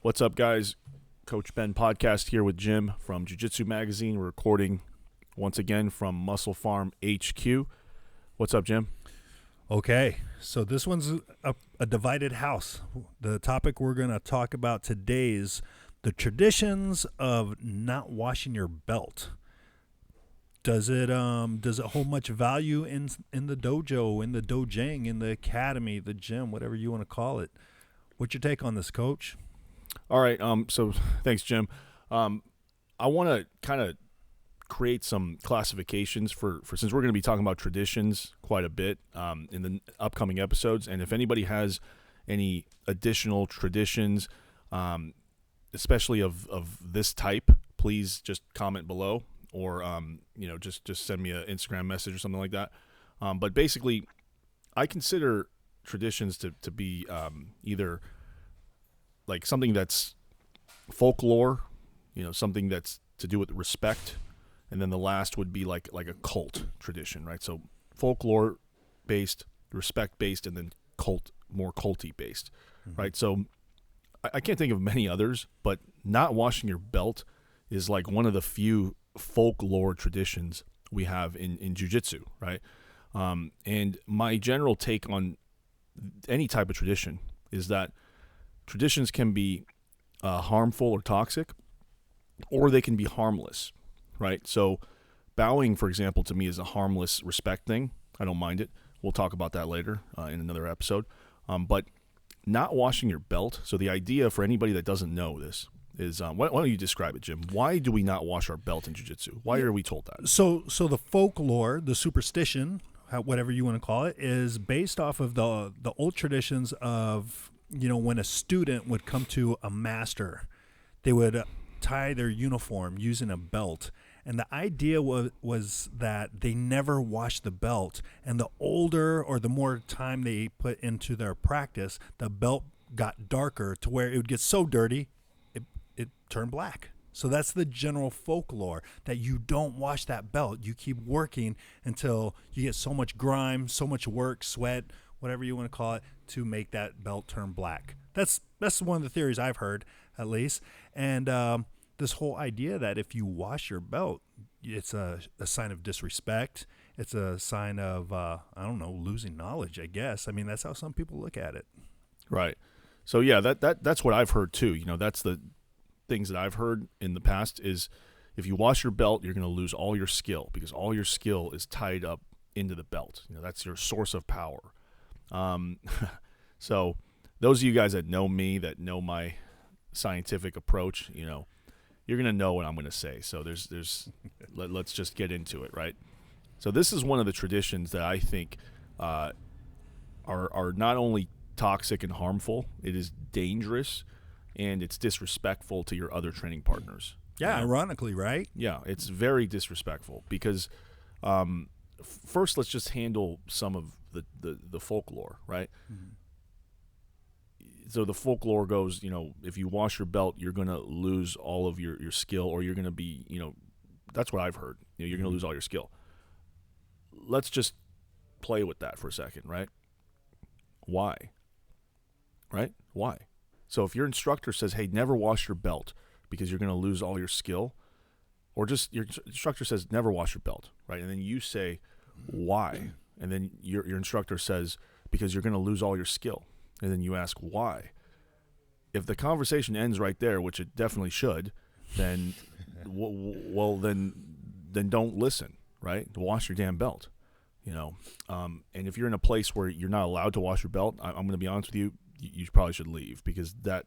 What's up, guys? Coach Ben podcast here with Jim from Jiu-Jitsu Magazine. We're recording once again from Muscle Farm HQ. What's up, Jim? Okay, so this one's a divided house. The topic we're going to talk about today is the traditions of not washing your belt. Does it hold much value in the dojo, in the dojang, in the academy, the gym, whatever you want to call it? What's your take on this, Coach? All right. So thanks, Jim. I want to kind of create some classifications for since we're going to be talking about traditions quite a bit in the upcoming episodes. And if anybody has any additional traditions, especially of this type, please just comment below or just send me an Instagram message or something like that. But basically, I consider traditions to be either like something that's folklore, something that's to do with respect, and then the last would be like a cult tradition, right? So folklore based, respect based, and then more culty based, right? So I can't think of many others, but not washing your belt is like one of the few folklore traditions we have in jiu-jitsu, right? And my general take on any type of tradition is that traditions can be harmful or toxic, or they can be harmless, right? So bowing, for example, to me is a harmless respect thing. I don't mind it. We'll talk about that later in another episode. But not washing your belt, so the idea for anybody that doesn't know this is, why don't you describe it, Jim? Why do we not wash our belt in jiu-jitsu? Why are we told that? So the folklore, the superstition, whatever you want to call it, is based off of the old traditions of, when a student would come to a master, they would tie their uniform using a belt. And the idea was that they never washed the belt. And the older or the more time they put into their practice, the belt got darker to where it would get so dirty, it turned black. So that's the general folklore, that you don't wash that belt. You keep working until you get so much grime, so much work, sweat, whatever you want to call it, to make that belt turn black. That's one of the theories I've heard, at least. And this whole idea that if you wash your belt, it's a sign of disrespect. It's a sign of, losing knowledge, I guess. I mean, that's how some people look at it. Right. So, yeah, that's what I've heard, too. That's the things that I've heard in the past is if you wash your belt, you're going to lose all your skill because all your skill is tied up into the belt. That's your source of power. So those of you guys that know me, that know my scientific approach, you're going to know what I'm going to say. So let's just get into it, right? So this is one of the traditions that I think are not only toxic and harmful, it is dangerous, and it's disrespectful to your other training partners. Yeah, ironically, right? Yeah, it's very disrespectful because first let's just handle some of the folklore, right? Mm-hmm. So the folklore goes, if you wash your belt, you're going to lose all of your skill, or you're going to be, that's what I've heard. You're going to lose all your skill. Let's just play with that for a second, right? Why? Right? Why? So if your instructor says, hey, never wash your belt because you're going to lose all your skill, or just your instructor says, never wash your belt, right? And then you say, why? And then your instructor says, because you're going to lose all your skill. And then you ask why. If the conversation ends right there, which it definitely should, then then don't listen, right? Wash your damn belt, And if you're in a place where you're not allowed to wash your belt, I'm going to be honest with you, you probably should leave, because the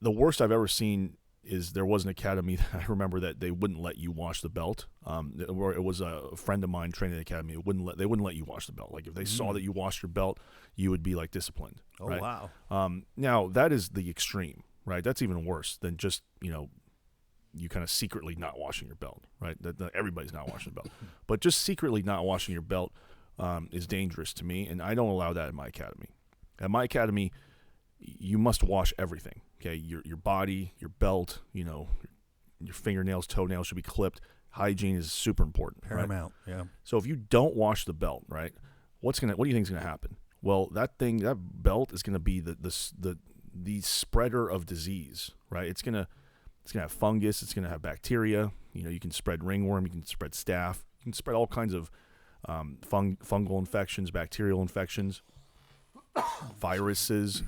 worst I've ever seen is there was an academy that I remember that they wouldn't let you wash the belt. It was a friend of mine training the academy. They wouldn't let you wash the belt. Like if they saw that you washed your belt, you would be like disciplined. Oh, right? Wow. Now that is the extreme, right? That's even worse than just, you kind of secretly not washing your belt, right? That everybody's not washing the belt, but just secretly not washing your belt is dangerous to me, and I don't allow that in my academy. At my academy, you must wash everything. Okay, your body, your belt, your fingernails, toenails should be clipped. Hygiene is super important. Paramount, right? Yeah. So if you don't wash the belt, right, what do you think is going to happen? Well, that belt is going to be the the spreader of disease, right? It's gonna have fungus. It's gonna have bacteria. You can spread ringworm. You can spread staph. You can spread all kinds of fungal infections, bacterial infections, viruses.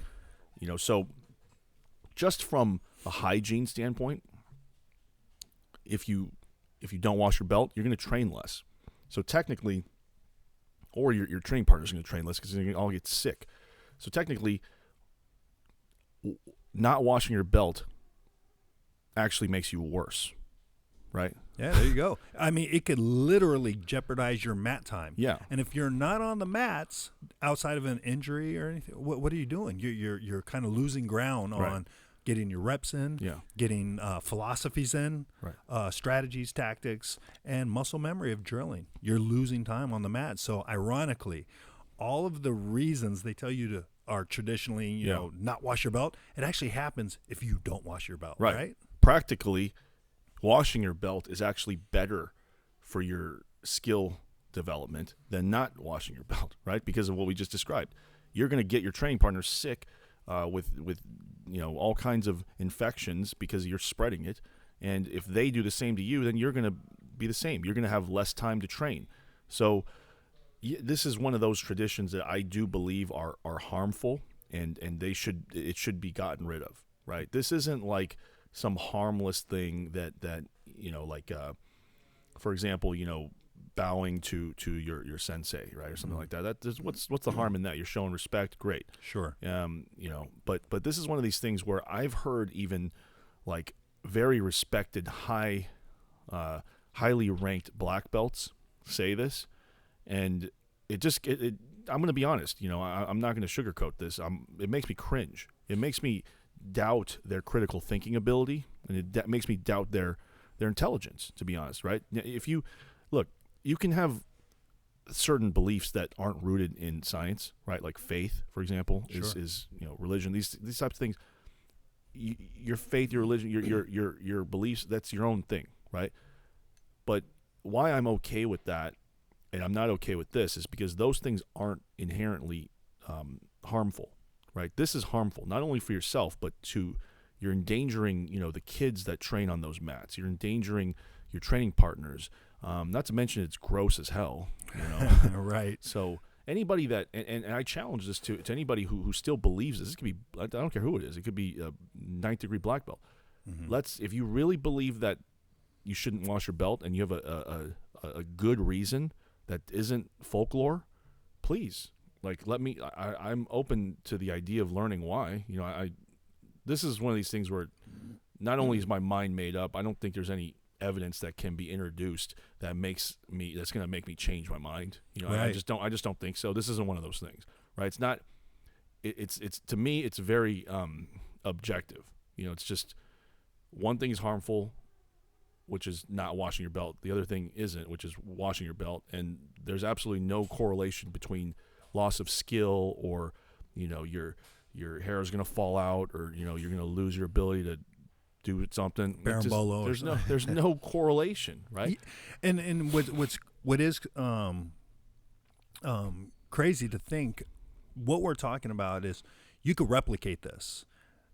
So just from a hygiene standpoint, if you don't wash your belt, you're going to train less. So technically, or your training partner's going to train less because you're going to all get sick. So technically, not washing your belt actually makes you worse, right? Yeah, there you go. I mean, it could literally jeopardize your mat time. Yeah. And if you're not on the mats outside of an injury or anything, what are you doing? You're kind of losing ground on getting your reps in, getting philosophies in, strategies, tactics, and muscle memory of drilling. You're losing time on the mat. So ironically, all of the reasons they tell you to are traditionally, you know, not wash your belt, it actually happens if you don't wash your belt, right? Practically, washing your belt is actually better for your skill development than not washing your belt, right? Because of what we just described. You're going to get your training partner sick with all kinds of infections because you're spreading it. And if they do the same to you, then you're going to be the same. You're going to have less time to train. So this is one of those traditions that I do believe are harmful, and it should be gotten rid of, right? This isn't like some harmless thing that for example, bowing to your sensei, right, or something like that. What's the harm in that? You're showing respect, great, sure. But this is one of these things where I've heard even like very respected, highly ranked black belts say this, and I'm going to be honest. I'm not going to sugarcoat this. It makes me cringe. It makes me doubt their critical thinking ability, and it makes me doubt their intelligence, to be honest, right? If you look, you can have certain beliefs that aren't rooted in science, right? Like faith, for example, is religion. These types of things. Your faith, your religion, your beliefs, that's your own thing, right? But why I'm okay with that and I'm not okay with this is because those things aren't inherently harmful, right? This is harmful not only for yourself, but you're endangering, the kids that train on those mats. You're endangering your training partners. Not to mention it's gross as hell, Right. So anybody that, and I challenge this to anybody who still believes this could be, I don't care who it is. It could be a 9th degree black belt. Mm-hmm. If you really believe that you shouldn't wash your belt and you have a good reason that isn't folklore, please, I'm open to the idea of learning why. This is one of these things where not only is my mind made up, I don't think there's any evidence that can be introduced that's going to make me change my mind. Right. I just don't think so. This isn't one of those things, right? It's not. It's to me, it's very objective. It's just one thing is harmful, which is not washing your belt. The other thing isn't, which is washing your belt. And there's absolutely no correlation between loss of skill or, your hair is going to fall out or, you're going to lose your ability to do something. There's no correlation, right? And what is crazy to think, what we're talking about is you could replicate this.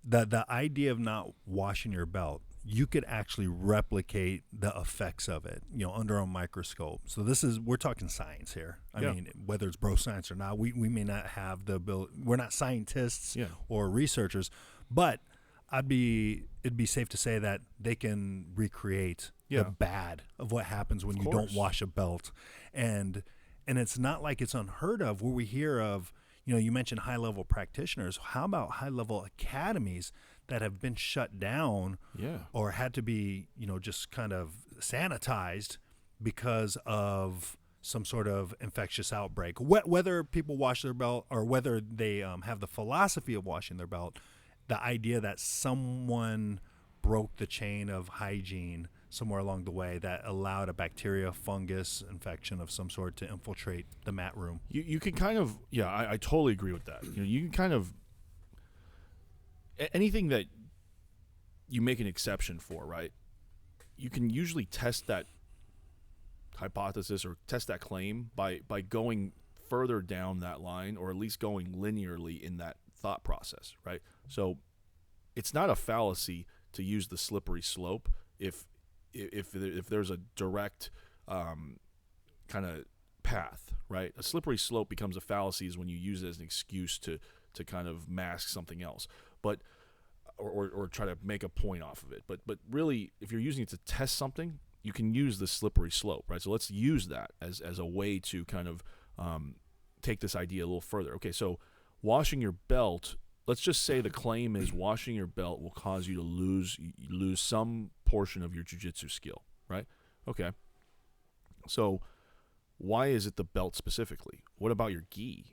The idea of not washing your belt, you could actually replicate the effects of it, under a microscope. So we're talking science here. I mean, whether it's bro science or not, we may not have the ability. We're not scientists or researchers, but it'd be safe to say that they can recreate the bad of what happens when you don't wash a belt. And it's not like it's unheard of where we hear of, you mentioned high-level practitioners. How about high-level academies that have been shut down or had to be, just kind of sanitized because of some sort of infectious outbreak? Whether people wash their belt or whether they have the philosophy of washing their belt, the idea that someone broke the chain of hygiene somewhere along the way that allowed a bacteria, fungus infection of some sort to infiltrate the mat room. You can kind of, I totally agree with that. You can kind of, anything that you make an exception for, right? You can usually test that hypothesis or test that claim by going further down that line, or at least going linearly in that thought process, right? So it's not a fallacy to use the slippery slope if there's a direct kind of path, right? A slippery slope becomes a fallacy is when you use it as an excuse to kind of mask something else, but or try to make a point off of it. But really, if you're using it to test something, you can use the slippery slope, right? So let's use that as a way to kind of take this idea a little further. Okay, so washing your belt. Let's just say the claim is washing your belt will cause you to lose some portion of your jiu-jitsu skill, right? Okay. So why is it the belt specifically? What about your gi?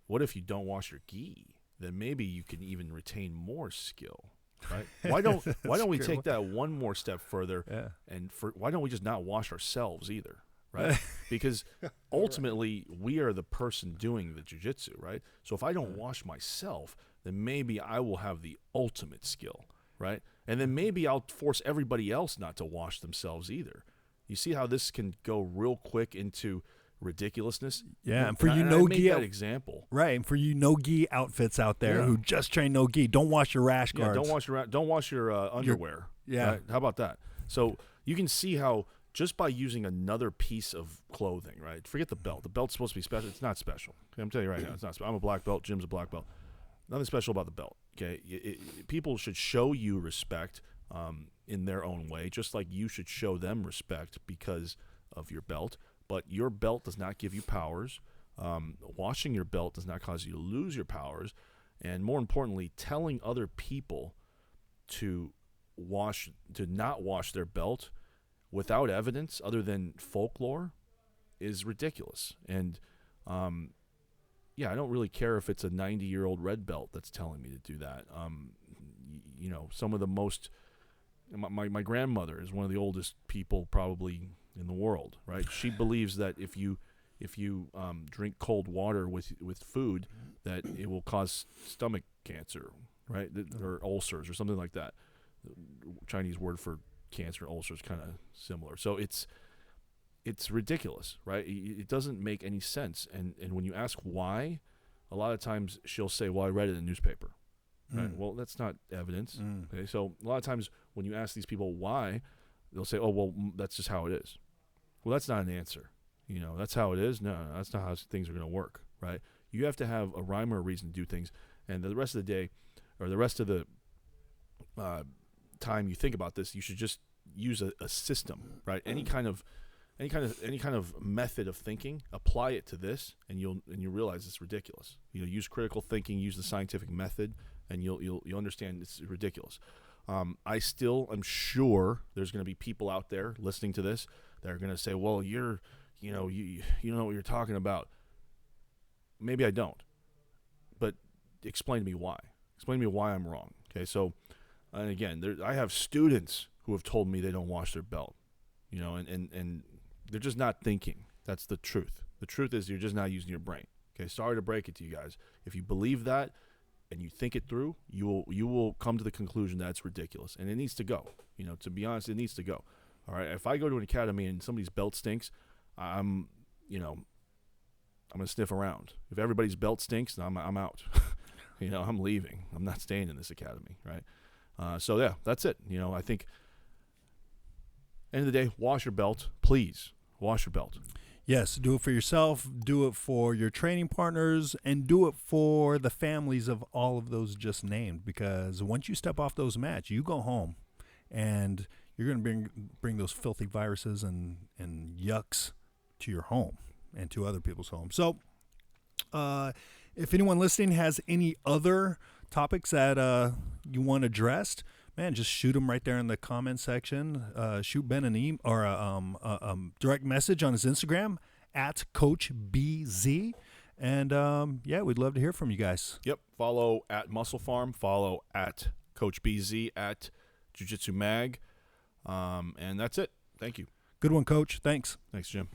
What if you don't wash your gi? Then maybe you can even retain more skill, right? Why don't we take that one more step further? Yeah. And why don't we just not wash ourselves either? Right? Because ultimately we are the person doing the jiu-jitsu, right? So if I don't wash myself, then maybe I will have the ultimate skill, right? And then maybe I'll force everybody else not to wash themselves either. You see how this can go real quick into ridiculousness? Yeah, and for I no-gi that example. Right, and for you no-gi outfits out there who just train no-gi, don't wash your rash guards. Don't wash your underwear. Yeah. Right? How about that? So you can see how just by using another piece of clothing, right? Forget the belt. The belt's supposed to be special. It's not special. Okay, I'm telling you right now, it's not special. I'm a black belt. Jim's a black belt. Nothing special about the belt. Okay, people should show you respect in their own way, just like you should show them respect because of your belt. But your belt does not give you powers. Washing your belt does not cause you to lose your powers. And more importantly, telling other people to not wash their belt without evidence other than folklore is ridiculous. And I don't really care if it's a 90-year-old red belt that's telling me to do that. Some of the most my grandmother is one of the oldest people probably in the world, right? She believes that if you drink cold water with food, that it will cause stomach cancer, right? Or ulcers or something like that. The Chinese word for cancer, ulcer is kind of similar. So it's ridiculous, right? It doesn't make any sense. And when you ask why, a lot of times she'll say, well, I read it in the newspaper. Right? Well, that's not evidence. Okay? So a lot of times when you ask these people why, they'll say, oh, well, that's just how it is. Well, that's not an answer. That's how it is. No, that's not how things are going to work, right? You have to have a rhyme or a reason to do things. And the rest of the day or the rest of the time you think about this, you should just use a system, right? Any kind of method of thinking, apply it to this, and you'll realize it's ridiculous. Use critical thinking, use the scientific method, and you'll understand it's ridiculous. I still am sure there's going to be people out there listening to this that are going to say, well, you know what you're talking about. Maybe I don't, but explain to me why. Explain to me why I'm wrong. Okay, so and again, I have students who have told me they don't wash their belt, and they're just not thinking. That's the truth. The truth is you're just not using your brain. Okay, sorry to break it to you guys. If you believe that and you think it through, you will come to the conclusion that it's ridiculous, and it needs to go. To be honest, it needs to go. All right, if I go to an academy and somebody's belt stinks, I'm gonna sniff around. If everybody's belt stinks, I'm out. I'm leaving. I'm not staying in this academy, right? So yeah, that's it. I think end of the day, wash your belt, please. Wash your belt. Yes, do it for yourself, do it for your training partners, and do it for the families of all of those just named. Because once you step off those mats, you go home, and you're going to bring those filthy viruses and yucks to your home and to other people's homes. So, if anyone listening has any other topics that you want addressed, man, just shoot them right there in the comment section. Shoot Ben an email or a direct message on his Instagram at CoachBZ. And we'd love to hear from you guys. Yep. Follow at Muscle Farm. Follow at Coach BZ at Jiu Jitsu Mag. And that's it. Thank you. Good one, Coach. Thanks. Thanks, Jim.